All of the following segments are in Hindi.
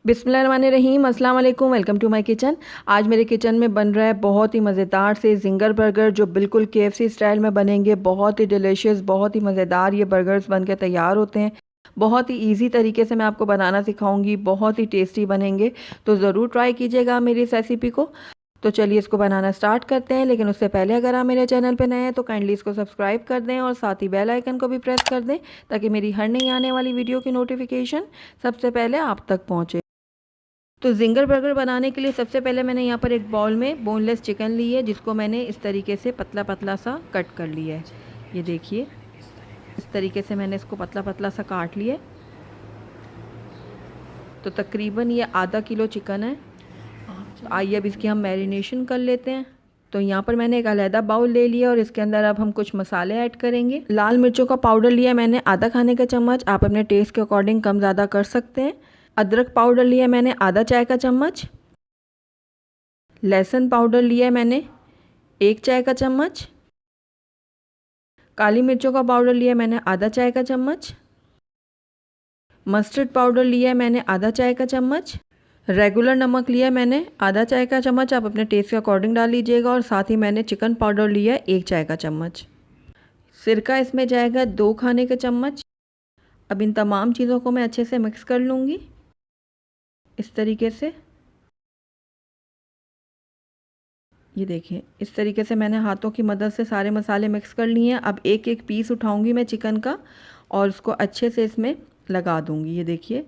बिस्मिल्लाहिर्रहमानिर्रहीम, अस्सलाम वालेकुम। Welcome to my kitchen. आज मेरे किचन में बन रहा है बहुत ही मज़ेदार से जिंगर बर्गर, जो बिल्कुल केएफसी स्टाइल में बनेंगे। बहुत ही डिलीशियस, बहुत ही मज़ेदार ये बर्गर्स बन के तैयार होते हैं। बहुत ही इजी तरीके से मैं आपको बनाना सिखाऊंगी, बहुत ही टेस्टी बनेंगे। तो ज़रूर ट्राई कीजिएगा मेरी इस रेसिपी को। तो चलिए इसको बनाना स्टार्ट करते हैं। लेकिन उससे पहले अगर आप मेरे चैनल पर नए हैं तो काइंडली इसको सब्सक्राइब कर दें और साथ ही बेल आइकन को भी प्रेस कर दें, ताकि मेरी हर नई आने वाली वीडियो की नोटिफिकेशन सबसे पहले आप तक पहुँचे। तो जिंगर बर्गर बनाने के लिए सबसे पहले मैंने यहाँ पर एक बाउल में बोनलेस चिकन ली है, जिसको मैंने इस तरीके से पतला पतला सा कट कर लिया है। ये देखिए, इस तरीके से मैंने इसको पतला पतला सा काट लिया। तो तकरीबन ये आधा किलो चिकन है। तो आइए अब इसकी हम मैरिनेशन कर लेते हैं। तो यहाँ पर मैंने एक अलहदा बाउल ले लिया और इसके अंदर अब हम कुछ मसाले ऐड करेंगे। लाल मिर्चों का पाउडर लिया मैंने आधा खाने का चम्मच, आप अपने टेस्ट के अकॉर्डिंग कम ज़्यादा कर सकते हैं। अदरक पाउडर लिया मैंने आधा चाय का चम्मच। लहसुन पाउडर लिया मैंने 1 चाय का चम्मच। काली मिर्चों का पाउडर लिया मैंने आधा चाय का चम्मच। मस्टर्ड पाउडर लिया मैंने आधा चाय का चम्मच। रेगुलर नमक लिया मैंने आधा चाय का चम्मच, आप अपने टेस्ट के अकॉर्डिंग डाल लीजिएगा। और साथ ही मैंने चिकन पाउडर लिया 1 चाय का चम्मच। सिरका इसमें जाएगा 2 खाने के चम्मच। अब इन तमाम चीज़ों को मैं अच्छे से मिक्स कर लूँगी इस तरीके से। ये देखिए, इस तरीके से मैंने हाथों की मदद से सारे मसाले मिक्स कर लिए हैं। अब एक एक पीस उठाऊंगी मैं चिकन का और उसको अच्छे से इसमें लगा दूंगी। ये देखिए,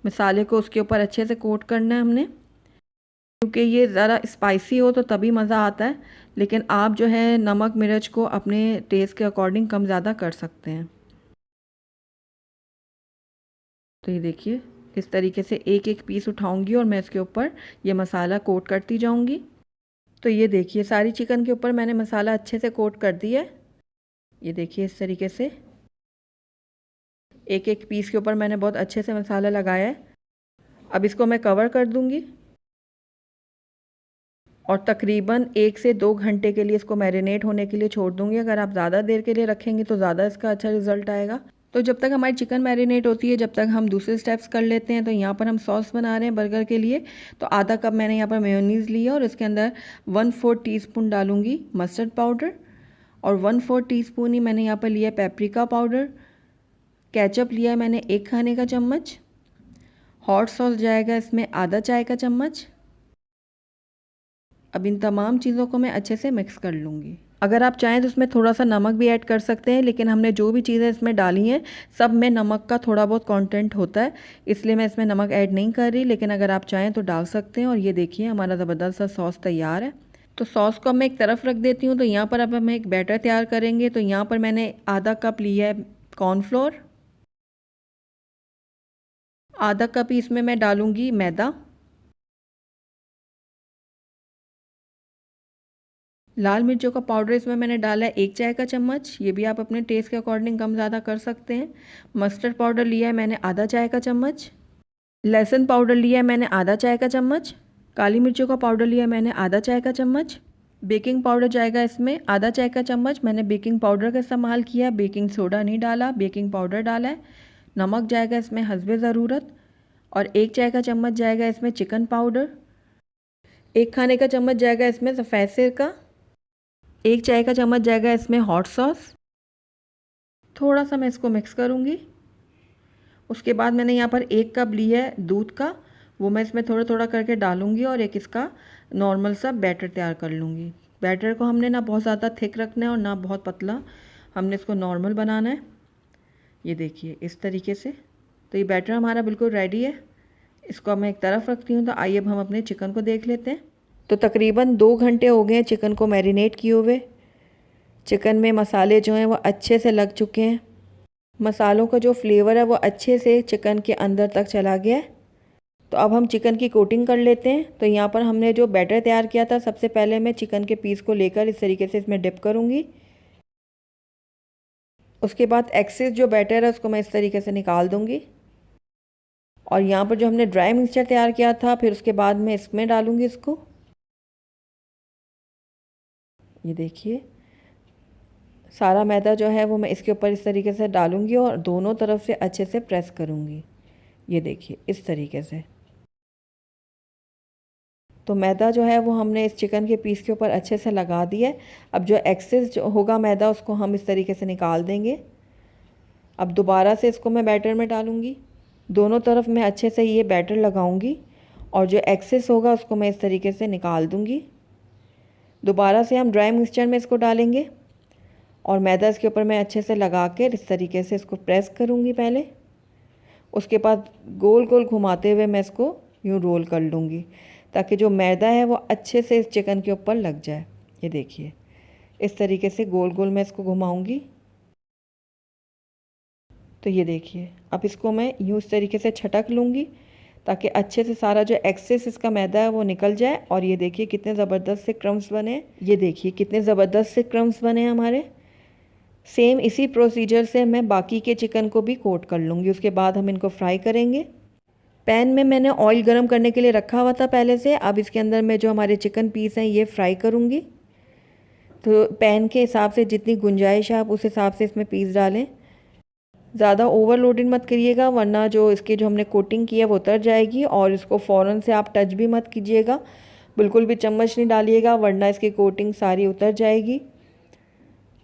मसाले को उसके ऊपर अच्छे से कोट करना है हमने, क्योंकि ये ज़रा स्पाइसी हो तो तभी मज़ा आता है। लेकिन आप जो है नमक मिर्च को अपने टेस्ट के अकॉर्डिंग कम ज़्यादा कर सकते हैं। तो ये देखिए, इस तरीके से एक एक पीस उठाऊंगी और मैं इसके ऊपर ये मसाला कोट करती जाऊंगी। तो ये देखिए, सारी चिकन के ऊपर मैंने मसाला अच्छे से कोट कर दिया है। ये देखिए, इस तरीके से एक एक पीस के ऊपर मैंने बहुत अच्छे से मसाला लगाया है। अब इसको मैं कवर कर दूंगी और तकरीबन 1 से 2 घंटे के लिए इसको मैरिनेट होने के लिए छोड़ दूंगी। अगर आप ज़्यादा देर के लिए रखेंगे तो ज़्यादा इसका अच्छा रिजल्ट आएगा। तो जब तक हमारी चिकन मैरिनेट होती है, जब तक हम दूसरे स्टेप्स कर लेते हैं। तो यहाँ पर हम सॉस बना रहे हैं बर्गर के लिए। तो आधा कप मैंने यहाँ पर मेयोनीज़ लिया और इसके अंदर 1/4 टीस्पून डालूंगी मस्टर्ड पाउडर और 1/4 टीस्पून ही मैंने यहाँ पर लिया पेपरिका पाउडर। केचप लिया है मैंने 1 खाने का चम्मच। हॉट सॉस जाएगा इसमें आधा चाय का चम्मच। अब इन तमाम चीज़ों को मैं अच्छे से मिक्स कर लूँगी। अगर आप चाहें तो इसमें थोड़ा सा नमक भी ऐड कर सकते हैं, लेकिन हमने जो भी चीज़ें इसमें डाली हैं सब में नमक का थोड़ा बहुत कंटेंट होता है, इसलिए मैं इसमें नमक ऐड नहीं कर रही। लेकिन अगर आप चाहें तो डाल सकते हैं। और ये देखिए, हमारा ज़बरदस्त सा सॉस तैयार है। तो सॉस को मैं एक तरफ रख देती हूँ। तो यहाँ पर अब हम एक बैटर तैयार करेंगे। तो यहाँ पर मैंने आधा कप लिया है कॉर्नफ्लोर, आधा कप ही इसमें मैं डालूँगी मैदा। लाल मिर्चों का पाउडर इसमें मैंने डाला है 1 चाय का चम्मच, ये भी आप अपने टेस्ट के अकॉर्डिंग कम ज़्यादा कर सकते हैं। मस्टर्ड पाउडर लिया है मैंने आधा चाय का चम्मच। लहसुन पाउडर लिया है मैंने आधा चाय का चम्मच। काली मिर्चों का पाउडर लिया है मैंने आधा चाय का चम्मच। बेकिंग पाउडर जाएगा इसमें आधा चाय का चम्मच। मैंने बेकिंग पाउडर का इस्तेमाल किया, बेकिंग सोडा नहीं डाला, बेकिंग पाउडर डाला है। नमक जाएगा इसमें हस्बे ज़रूरत और 1 चाय का चम्मच जाएगा इसमें चिकन पाउडर। 1 खाने का चम्मच जाएगा इसमें सफ़ेद सिरका। 1 चाय का चम्मच जाएगा इसमें हॉट सॉस। थोड़ा सा मैं इसको मिक्स करूँगी। उसके बाद मैंने यहाँ पर 1 कप लिया है दूध का, वो मैं इसमें थोड़ा थोड़ा करके डालूँगी और एक इसका नॉर्मल सा बैटर तैयार कर लूँगी। बैटर को हमने ना बहुत ज़्यादा थिक रखना है और ना बहुत पतला, हमने इसको नॉर्मल बनाना है। ये देखिए, इस तरीके से। तो ये बैटर हमारा बिल्कुल रेडी है। इसको मैं एक तरफ रखती हूँ। तो आइए अब हम अपने चिकन को देख लेते हैं। तो तकरीबन 2 घंटे हो गए हैं चिकन को मैरिनेट किए हुए। चिकन में मसाले जो हैं वो अच्छे से लग चुके हैं। मसालों का जो फ्लेवर है वो अच्छे से चिकन के अंदर तक चला गया है। तो अब हम चिकन की कोटिंग कर लेते हैं। तो यहाँ पर हमने जो बैटर तैयार किया था, सबसे पहले मैं चिकन के पीस को लेकर इस तरीके से इसमें डिप करूँगी। उसके बाद एक्सेस जो बैटर है उसको मैं इस तरीके से निकाल दूँगी। और यहाँ पर जो हमने ड्राई मिक्सचर तैयार किया था, फिर उसके बाद मैं इसमें डालूँगी इसको। ये देखिए, सारा मैदा जो है वो मैं इसके ऊपर इस तरीके से डालूँगी और दोनों तरफ से अच्छे से प्रेस करूँगी। ये देखिए, इस तरीके से। तो मैदा जो है वो हमने इस चिकन के पीस के ऊपर अच्छे से लगा दिया है। अब जो एक्सेस जो होगा मैदा उसको हम इस तरीके से निकाल देंगे। अब दोबारा से इसको मैं बैटर में डालूँगी। दोनों तरफ मैं अच्छे से ये बैटर लगाऊंगी और जो एक्सेस होगा उसको मैं इस तरीके से निकाल दूंगी। दोबारा से हम ड्राई मिक्सचर में इसको डालेंगे और मैदा इसके ऊपर मैं अच्छे से लगा के इस तरीके से इसको प्रेस करूंगी पहले। उसके बाद गोल गोल घुमाते हुए मैं इसको यूँ रोल कर लूँगी ताकि जो मैदा है वो अच्छे से इस चिकन के ऊपर लग जाए। ये देखिए इस तरीके से गोल गोल मैं इसको घुमाऊँगी। तो ये देखिए अब इसको मैं यूँ इस तरीके से छटक लूँगी ताकि अच्छे से सारा जो एक्सेस इसका मैदा है वो निकल जाए। और ये देखिए कितने ज़बरदस्त से क्रम्स बने। ये देखिए कितने ज़बरदस्त से क्रम्स बने हमारे। सेम इसी प्रोसीजर से मैं बाकी के चिकन को भी कोट कर लूँगी। उसके बाद हम इनको फ्राई करेंगे। पैन में मैंने ऑयल गरम करने के लिए रखा हुआ था पहले से। अब इसके अंदर मैं जो हमारे चिकन पीस हैं ये फ्राई करूँगी। तो पैन के हिसाब से जितनी गुंजाइश है आप उस हिसाब से इसमें पीस डालें। ज़्यादा ओवरलोडिंग मत करिएगा वरना जो इसकी जो हमने कोटिंग की है वो उतर जाएगी। और इसको फ़ौरन से आप टच भी मत कीजिएगा, बिल्कुल भी चम्मच नहीं डालिएगा वरना इसकी कोटिंग सारी उतर जाएगी।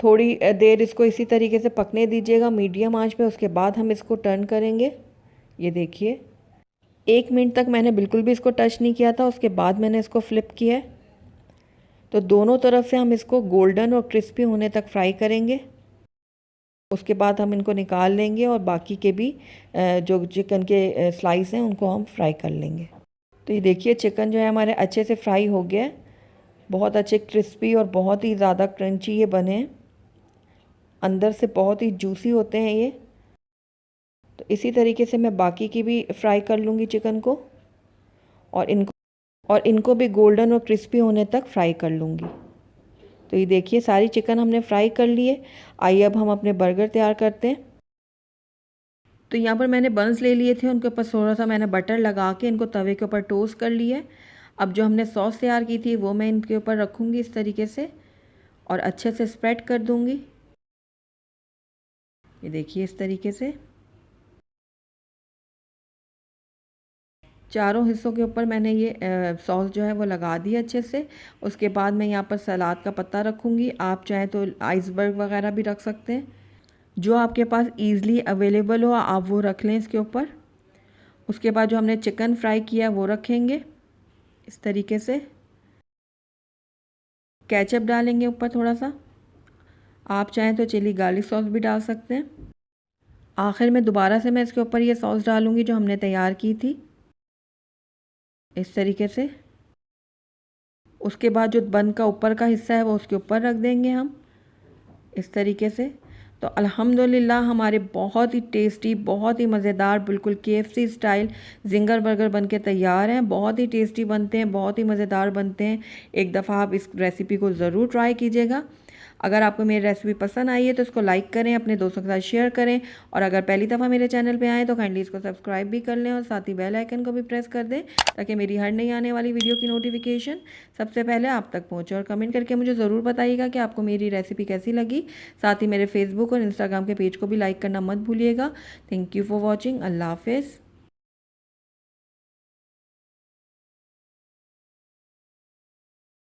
थोड़ी देर इसको इसी तरीके से पकने दीजिएगा मीडियम आंच पे। उसके बाद हम इसको टर्न करेंगे। ये देखिए 1 मिनट तक मैंने बिल्कुल भी इसको टच नहीं किया था। उसके बाद मैंने इसको फ्लिप किया है। तो दोनों तरफ से हम इसको गोल्डन और क्रिस्पी होने तक फ्राई करेंगे। उसके बाद हम इनको निकाल लेंगे और बाकी के भी जो चिकन के स्लाइस हैं उनको हम फ्राई कर लेंगे। तो ये देखिए चिकन जो है हमारे अच्छे से फ्राई हो गया है। बहुत अच्छे क्रिस्पी और बहुत ही ज़्यादा क्रंची ये बने हैं। अंदर से बहुत ही जूसी होते हैं ये। तो इसी तरीके से मैं बाकी की भी फ्राई कर लूँगी चिकन को और इनको भी गोल्डन और क्रिस्पी होने तक फ्राई कर लूँगी। तो ये देखिए सारी चिकन हमने फ्राई कर लिए। आइए अब हम अपने बर्गर तैयार करते हैं। तो यहाँ पर मैंने बंस ले लिए थे, उनके ऊपर थोड़ा सा मैंने बटर लगा के इनको तवे के ऊपर टोस्ट कर लिया है। अब जो हमने सॉस तैयार की थी वो मैं इनके ऊपर रखूँगी इस तरीके से और अच्छे से स्प्रेड कर दूँगी। ये देखिए इस तरीके से चारों हिस्सों के ऊपर मैंने ये सॉस जो है वो लगा दी अच्छे से। उसके बाद मैं यहाँ पर सलाद का पत्ता रखूँगी। आप चाहें तो आइसबर्ग वगैरह भी रख सकते हैं, जो आपके पास ईज़िली अवेलेबल हो आप वो रख लें इसके ऊपर। उसके बाद जो हमने चिकन फ्राई किया वो रखेंगे इस तरीके से। केचप डालेंगे ऊपर थोड़ा सा। आप चाहें तो चिली गार्लिक सॉस भी डाल सकते हैं। आखिर में दोबारा से मैं इसके ऊपर ये सॉस डालूँगी जो हमने तैयार की थी इस तरीके से। उसके बाद जो बन का ऊपर का हिस्सा है वो उसके ऊपर रख देंगे हम इस तरीके से। तो अल्हम्दुलिल्लाह हमारे बहुत ही टेस्टी, बहुत ही मज़ेदार, बिल्कुल KFC स्टाइल जिंगर बर्गर बनके तैयार हैं। बहुत ही टेस्टी बनते हैं, बहुत ही मज़ेदार बनते हैं। एक दफ़ा आप इस रेसिपी को ज़रूर ट्राई कीजिएगा। अगर आपको मेरी रेसिपी पसंद आई है तो इसको लाइक करें, अपने दोस्तों के साथ शेयर करें और अगर पहली दफ़ा मेरे चैनल पे आएँ तो काइंडली इसको सब्सक्राइब भी कर लें और साथ ही बेल आइकन को भी प्रेस कर दें ताकि मेरी हर नई आने वाली वीडियो की नोटिफिकेशन सबसे पहले आप तक पहुँचे। और कमेंट करके मुझे ज़रूर बताइएगा कि आपको मेरी रेसिपी कैसी लगी। साथ ही मेरे फेसबुक और इंस्टाग्राम के पेज को भी लाइक करना मत भूलिएगा। Thank you for watching. अल्लाह हाफिज़।